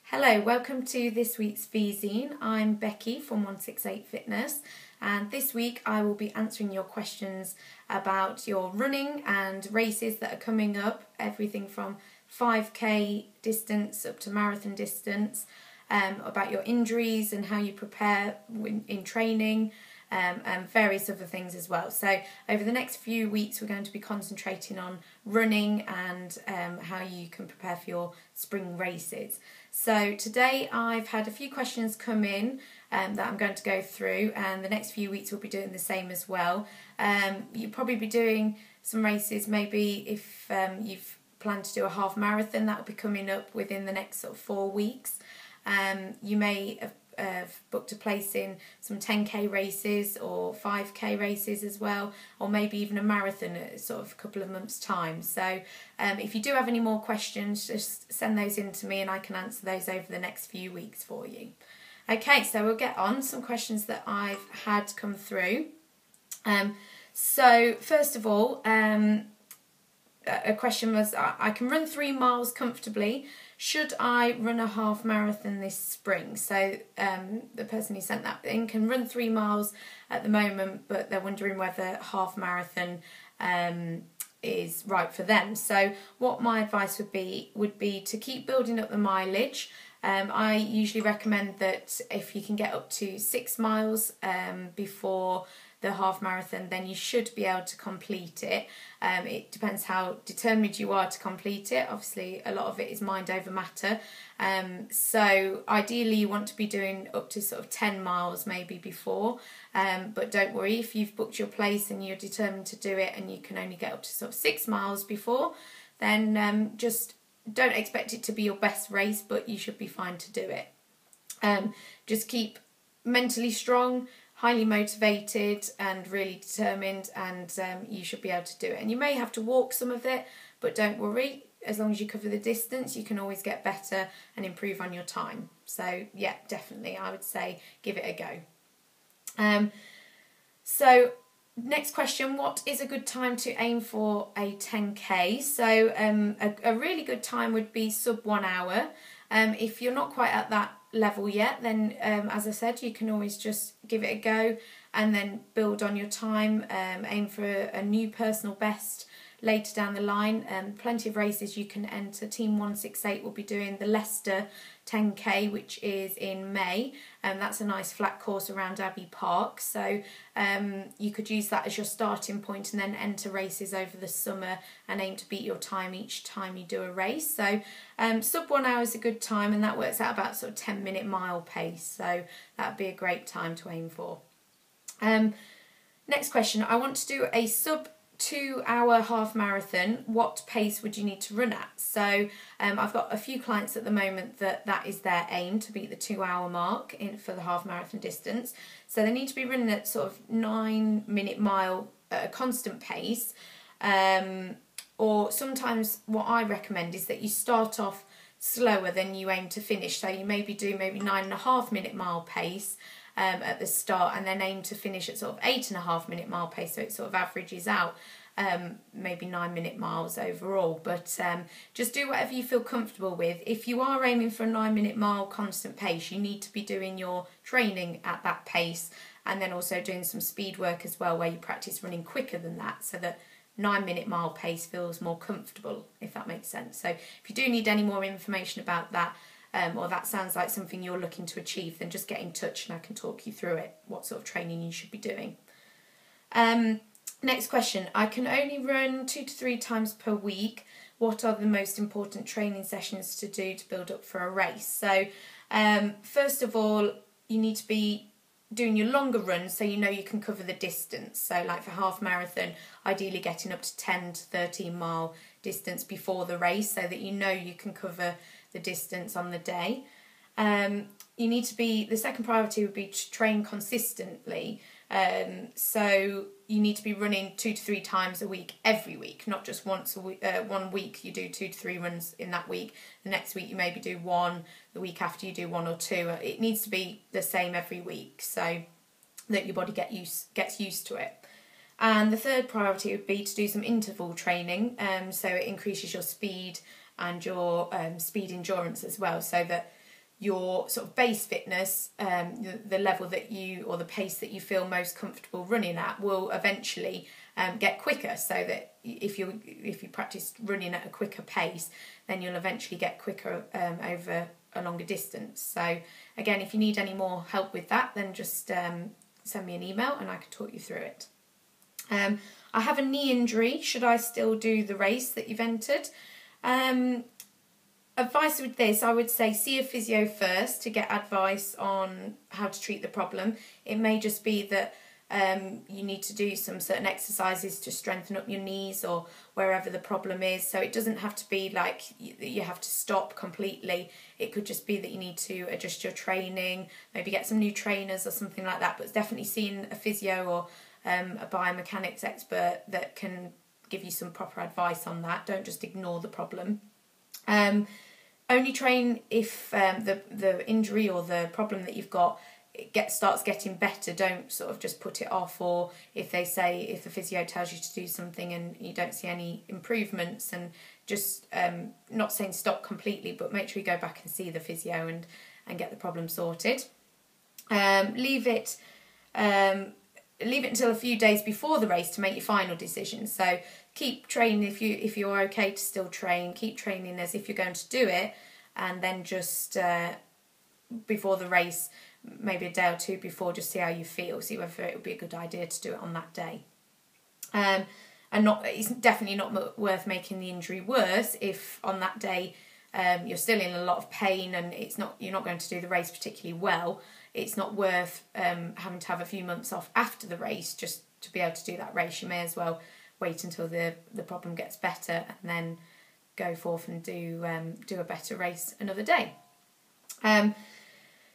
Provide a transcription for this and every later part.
Hello, welcome to this week's V-Zine. I'm Becky from 168 Fitness, and this week I will be answering your questions about your running and races that are coming up, everything from 5k distance up to marathon distance, about your injuries and how you prepare in training, and various other things as well. So over the next few weeks we're going to be concentrating on running and how you can prepare for your spring races. So today I've had a few questions come in that I'm going to go through, and the next few weeks we'll be doing the same as well. You'll probably be doing some races, maybe if you've planned to do a half marathon, that will be coming up within the next sort of 4 weeks. You may have booked a place in some 10k races or 5k races as well, or maybe even a marathon at sort of a couple of months' time. So if you do have any more questions, just send those in to me and I can answer those over the next few weeks for you. Okay, so we'll get on some questions that I've had come through. So first of all, a question was, I can run 3 miles comfortably. Should I run a half marathon this spring? So the person who sent that in can run 3 miles at the moment, but they're wondering whether half marathon is right for them. So what my advice would be to keep building up the mileage. I usually recommend that if you can get up to 6 miles before the half marathon, then you should be able to complete it. It depends how determined you are to complete it. Obviously, a lot of it is mind over matter. So ideally, you want to be doing up to sort of 10 miles maybe before. But don't worry, if you've booked your place and you're determined to do it and you can only get up to sort of 6 miles before, then just don't expect it to be your best race, but you should be fine to do it. Just keep mentally strong, highly motivated and really determined, and you should be able to do it. And you may have to walk some of it, but don't worry, as long as you cover the distance you can always get better and improve on your time. So yeah, definitely I would say give it a go. So next question, what is a good time to aim for a 10k? So a really good time would be sub 1 hour. If you're not quite at that level yet, then as I said, you can always just give it a go and then build on your time. Aim for a new personal best later down the line. Plenty of races you can enter. Team 168 will be doing the Leicester 10k, which is in May, and that's a nice flat course around Abbey Park. So you could use that as your starting point and then enter races over the summer and aim to beat your time each time you do a race. So sub 1 hour is a good time, and that works out about sort of 10-minute mile pace. So that'd be a great time to aim for. Next question, I want to do a sub 2 hour half marathon. What pace would you need to run at? So I've got a few clients at the moment that is their aim, to beat the 2 hour mark for the half marathon distance. So they need to be running at sort of 9-minute mile at a constant pace. Or sometimes what I recommend is that you start off slower than you aim to finish. So you maybe do 9.5-minute mile pace at the start, and then aim to finish at sort of 8.5-minute mile pace, so it sort of averages out maybe 9-minute miles overall. But just do whatever you feel comfortable with. If you are aiming for a 9-minute mile constant pace, you need to be doing your training at that pace, and then also doing some speed work as well, where you practice running quicker than that, so that 9-minute mile pace feels more comfortable, if that makes sense. So if you do need any more information about that, or that sounds like something you're looking to achieve, then just get in touch and I can talk you through it, what sort of training you should be doing. Next question, I can only run 2 to 3 times per week. What are the most important training sessions to do to build up for a race? So first of all, you need to be doing your longer runs so you know you can cover the distance. So like for half marathon, ideally getting up to 10 to 13 mile distance before the race, so that you know you can cover the distance on the day. The second priority would be to train consistently. So you need to be running 2 to 3 times a week every week, not just once a week. 1 week you do 2 to 3 runs in that week. The next week you maybe do 1. The week after you do 1 or 2. It needs to be the same every week, so that your body gets used to it. And the third priority would be to do some interval training, so it increases your speed and your speed endurance as well, so that your sort of base fitness, the level that you, or the pace that you feel most comfortable running at, will eventually get quicker. So that if you practice running at a quicker pace, then you'll eventually get quicker over a longer distance. So again, if you need any more help with that, then just send me an email and I can talk you through it. I have a knee injury. Should I still do the race that you've entered? Advice with this, I would say see a physio first to get advice on how to treat the problem. It may just be that you need to do some certain exercises to strengthen up your knees or wherever the problem is. So it doesn't have to be like you have to stop completely. It could just be that you need to adjust your training, maybe get some new trainers or something like that. But it's definitely seeing a physio or a biomechanics expert that can give you some proper advice on that. Don't just ignore the problem. Only train if the injury or the problem that you've got starts getting better. Don't sort of just put it off, or if the physio tells you to do something and you don't see any improvements, and just not saying stop completely, but make sure you go back and see the physio and get the problem sorted. Leave it until a few days before the race to make your final decision. So keep training if you're okay to still train. Keep training as if you're going to do it, and then just before the race, maybe a day or two before, just see how you feel. See whether it would be a good idea to do it on that day. And it's definitely not worth making the injury worse if on that day you're still in a lot of pain and you're not going to do the race particularly well. It's not worth having to have a few months off after the race just to be able to do that race. You may as well wait until the problem gets better and then go forth and do a better race another day.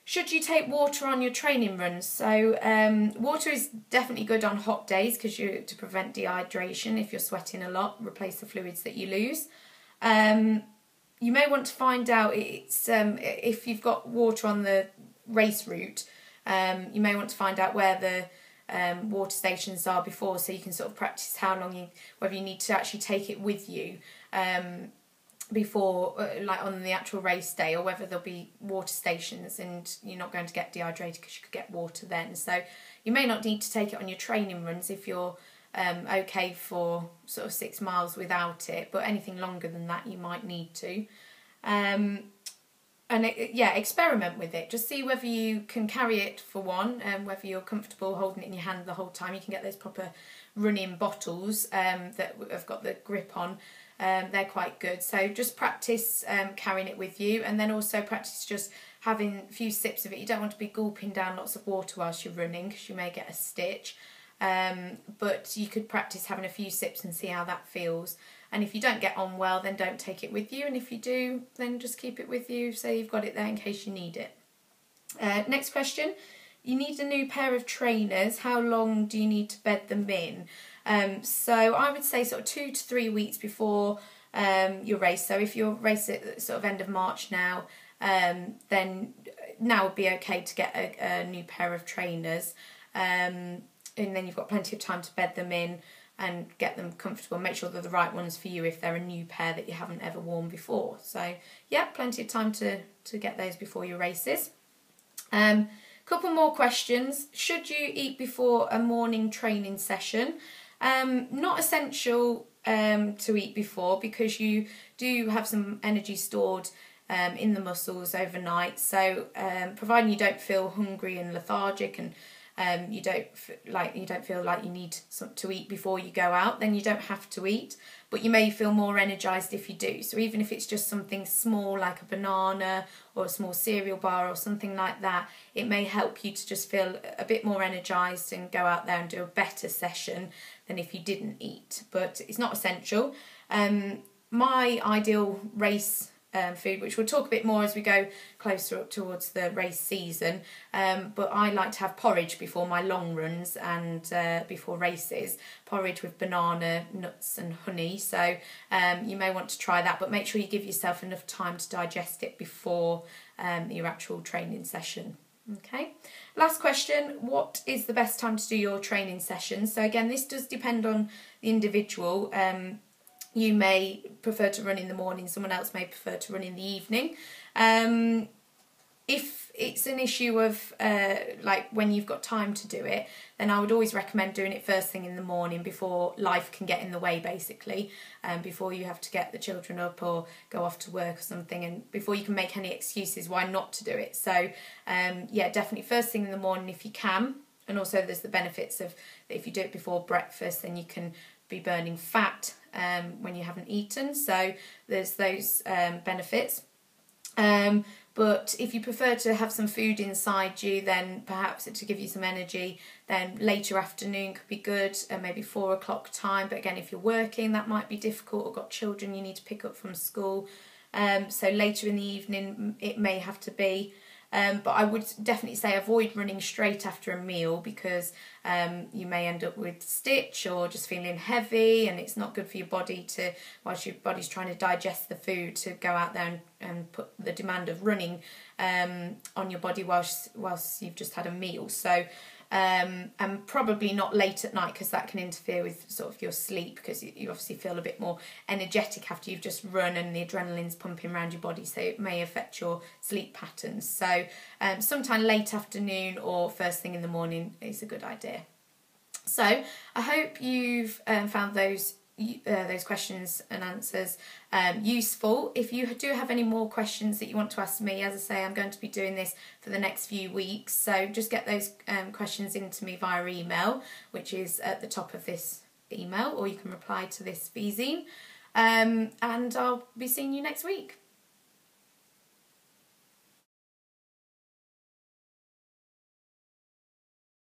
Should you take water on your training runs? So water is definitely good on hot days to prevent dehydration. If you're sweating a lot, replace the fluids that you lose. You may want to find out if you've got water on the race route. You may want to find out where the water stations are before, so you can sort of practice whether you need to actually take it with you before, like on the actual race day, or whether there'll be water stations and you're not going to get dehydrated because you could get water then. So you may not need to take it on your training runs if you're okay for sort of 6 miles without it, but anything longer than that you might need to. Experiment with it. Just see whether you can carry it for one, and whether you're comfortable holding it in your hand the whole time. You can get those proper running bottles that have got the grip on. They're quite good. So just practice carrying it with you, and then also practice just having a few sips of it. You don't want to be gulping down lots of water whilst you're running because you may get a stitch. But you could practice having a few sips and see how that feels. And if you don't get on well, then don't take it with you. And if you do, then just keep it with you so you've got it there in case you need it. Next question. You need a new pair of trainers. How long do you need to bed them in? So I would say sort of 2 to 3 weeks before your race. So if your race at sort of end of March now, then now would be okay to get a new pair of trainers. And then you've got plenty of time to bed them in and get them comfortable. Make sure they're the right ones for you if they're a new pair that you haven't ever worn before. So yeah, plenty of time to get those before your races. Couple more questions. Should you eat before a morning training session? Not essential to eat before, because you do have some energy stored in the muscles overnight. So providing you don't feel hungry and lethargic, and you don't feel like you need to eat before you go out, then you don't have to eat, but you may feel more energised if you do. So even if it's just something small like a banana or a small cereal bar or something like that, it may help you to just feel a bit more energised and go out there and do a better session than if you didn't eat. But it's not essential. My ideal race food, which we'll talk a bit more as we go closer up towards the race season, but I like to have porridge before my long runs and before races. Porridge with banana, nuts and honey. So you may want to try that, but make sure you give yourself enough time to digest it before your actual training session. Okay, last question. What is the best time to do your training session? So again, this does depend on the individual. You may prefer to run in the morning, someone else may prefer to run in the evening. if it's an issue of like when you've got time to do it, then I would always recommend doing it first thing in the morning before life can get in the way, basically, before you have to get the children up or go off to work or something, and before you can make any excuses why not to do it. So yeah, definitely first thing in the morning if you can. And also there's the benefits of if you do it before breakfast, then you can be burning fat when you haven't eaten. So there's those benefits. But if you prefer to have some food inside you, then perhaps to give you some energy, then later afternoon could be good, maybe 4 o'clock time. But again, if you're working, that might be difficult, or got children you need to pick up from school. So later in the evening, it may have to be. But I would definitely say avoid running straight after a meal, because you may end up with stitch or just feeling heavy, and it's not good for your body to, whilst your body's trying to digest the food, to go out there and put the demand of running on your body whilst you've just had a meal. So and probably not late at night, because that can interfere with sort of your sleep, because you obviously feel a bit more energetic after you've just run and the adrenaline's pumping around your body, so it may affect your sleep patterns. So sometime late afternoon or first thing in the morning is a good idea. So I hope you've found those questions and answers useful. If you do have any more questions that you want to ask me, as I say, I'm going to be doing this for the next few weeks, so just get those questions into me via email, which is at the top of this email, or you can reply to this e-zine, and I'll be seeing you next week.